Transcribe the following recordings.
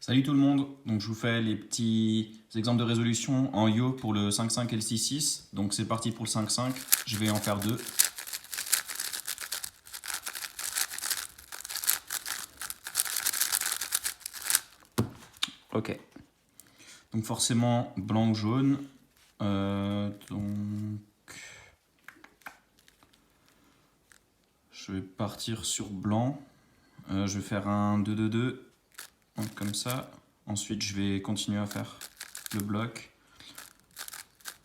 Salut tout le monde, donc je vous fais les petits exemples de résolution en Yo pour le 5-5 et le 6-6. Donc c'est parti pour le 5-5, je vais en faire deux. Ok, donc forcément blanc ou jaune. Donc je vais partir sur blanc. Je vais faire un 2-2-2, donc comme ça. Ensuite je vais continuer à faire le bloc,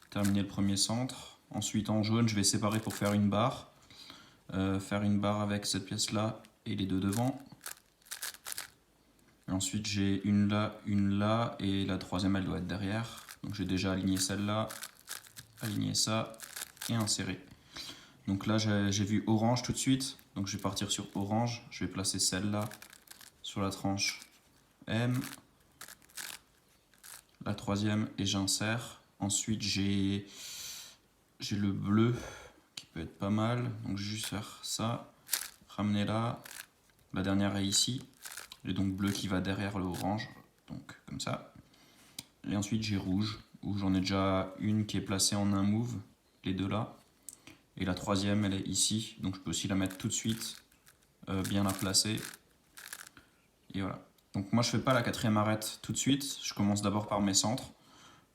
terminer le premier centre. Ensuite en jaune je vais séparer pour faire une barre. Faire une barre avec cette pièce là et les deux devant. Et ensuite j'ai une là et la troisième elle doit être derrière. Donc j'ai déjà aligné celle-là, aligné ça et inséré. Donc là j'ai vu orange tout de suite, donc je vais partir sur orange. Je vais placer celle-là sur la tranche M, la troisième et j'insère. Ensuite j'ai le bleu qui peut être pas mal, donc je vais juste faire ça, ramener là, la dernière est ici. J'ai donc bleu qui va derrière le orange, donc comme ça. Et ensuite j'ai rouge, où j'en ai déjà une qui est placée en un move, les deux là. Et la troisième elle est ici, donc je peux aussi la mettre tout de suite, bien la placer. Et voilà. Donc moi je fais pas la quatrième arête tout de suite, je commence d'abord par mes centres.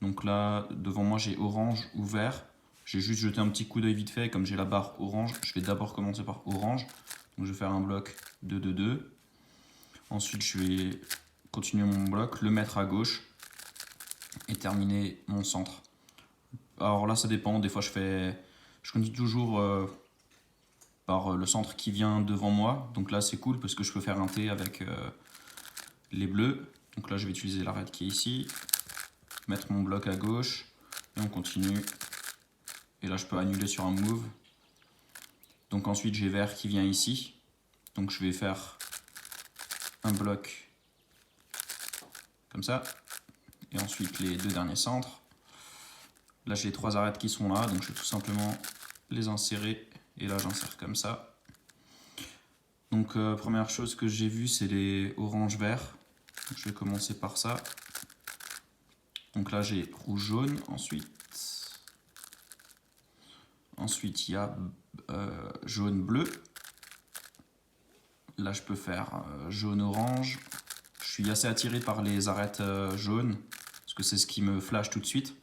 Donc là devant moi j'ai orange ou vert. J'ai juste jeté un petit coup d'œil vite fait, comme j'ai la barre orange, je vais d'abord commencer par orange. Donc je vais faire un bloc 2-2-2. Ensuite, je vais continuer mon bloc, le mettre à gauche et terminer mon centre. Alors là, ça dépend. Des fois, je continue toujours par le centre qui vient devant moi. Donc là, c'est cool parce que je peux faire un T avec les bleus. Donc là, je vais utiliser l'arête qui est ici, mettre mon bloc à gauche et on continue. Et là, je peux annuler sur un move. Donc ensuite, j'ai vert qui vient ici. Donc je vais faire un bloc comme ça, et ensuite les deux derniers centres. Là j'ai les trois arêtes qui sont là, donc je vais tout simplement les insérer, et là j'insère comme ça. Donc première chose que j'ai vue, c'est les orange-vert. Je vais commencer par ça. Donc là j'ai rouge-jaune, ensuite il y a jaune-bleu. Là je peux faire jaune-orange. Je suis assez attiré par les arêtes jaunes, parce que c'est ce qui me flash tout de suite.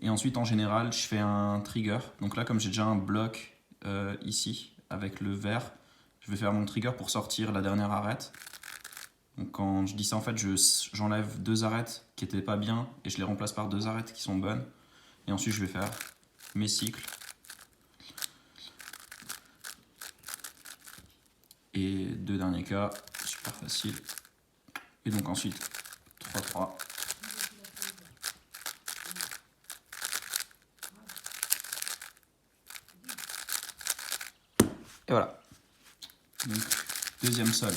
Et ensuite, en général, je fais un trigger. Donc là, comme j'ai déjà un bloc ici, avec le vert, je vais faire mon trigger pour sortir la dernière arête. Donc quand je dis ça, en fait, j'enlève deux arêtes qui n'étaient pas bien, et je les remplace par deux arêtes qui sont bonnes. Et ensuite, je vais faire mes cycles. Et deux derniers cas, super facile. Et donc ensuite, 3-3. Et voilà. Donc, deuxième sol.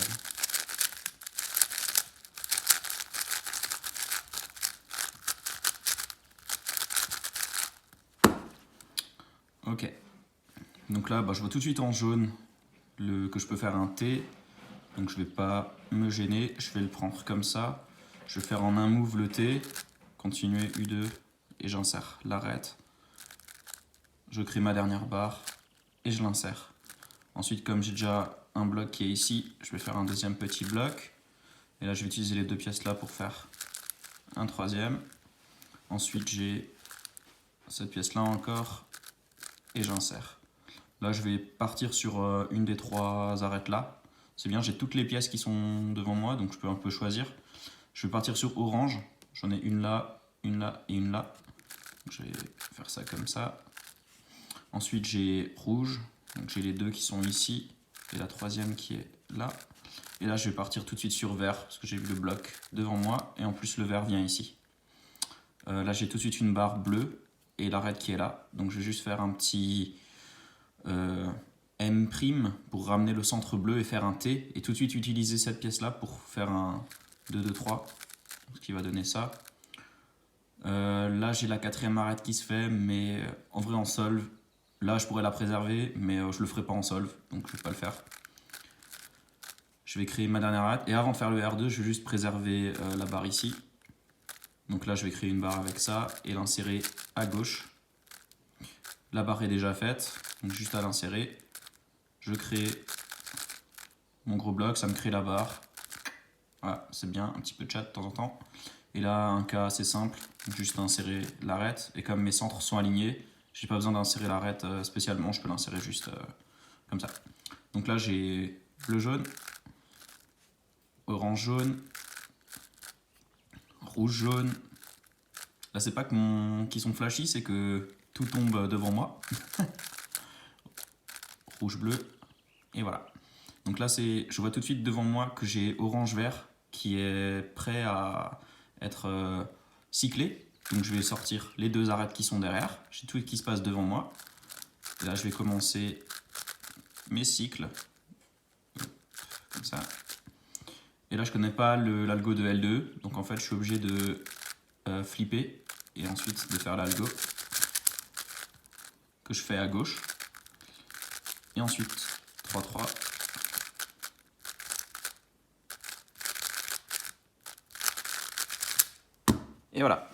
Ok. Donc là, je vois tout de suite en jaune que je peux faire un T. Donc je vais pas me gêner. Je vais le prendre comme ça. Je vais faire en un move le T. Continuer U2. Et j'insère l'arête. Je crée ma dernière barre. Et je l'insère. Ensuite, comme j'ai déjà un bloc qui est ici, je vais faire un deuxième petit bloc. Et là, je vais utiliser les deux pièces là pour faire un troisième. Ensuite, j'ai cette pièce là encore. Et j'insère. Là, je vais partir sur une des trois arêtes là. C'est bien, j'ai toutes les pièces qui sont devant moi, donc je peux un peu choisir. Je vais partir sur orange. J'en ai une là et une là. Donc je vais faire ça comme ça. Ensuite, j'ai rouge. Donc j'ai les deux qui sont ici et la troisième qui est là. Et là, je vais partir tout de suite sur vert parce que j'ai vu le bloc devant moi. Et en plus, le vert vient ici. Là, j'ai tout de suite une barre bleue et l'arête qui est là. Donc je vais juste faire un petit M' pour ramener le centre bleu et faire un T. Et tout de suite utiliser cette pièce-là pour faire un 2-2-3. Ce qui va donner ça. Là, j'ai la quatrième arête qui se fait, mais en vrai, en solve, là, je pourrais la préserver, mais je le ferai pas en solve, donc je vais pas le faire. je vais créer ma dernière arête. Et avant de faire le R2, je vais juste préserver la barre ici. Donc là, je vais créer une barre avec ça et l'insérer à gauche. La barre est déjà faite, donc juste à l'insérer. Je crée mon gros bloc, ça me crée la barre. Voilà, c'est bien, un petit peu de chat de temps en temps. Et là, un cas assez simple, juste insérer l'arête. Et comme mes centres sont alignés, j'ai pas besoin d'insérer l'arête spécialement, je peux l'insérer juste comme ça. Donc là, j'ai bleu-jaune, orange-jaune, rouge-jaune. Là, c'est pas qu'ils sont flashy, c'est que tout tombe devant moi. Rouge-bleu, et voilà. Donc là, je vois tout de suite devant moi que j'ai orange-vert qui est prêt à être cyclé. Donc je vais sortir les deux arêtes qui sont derrière. J'ai tout qui se passe devant moi. Et là, je vais commencer mes cycles. Comme ça. Et là, je connais pas l'algo de L2. Donc en fait, je suis obligé de flipper et ensuite de faire l'algo que je fais à gauche. Et ensuite, 3-3. Et voilà.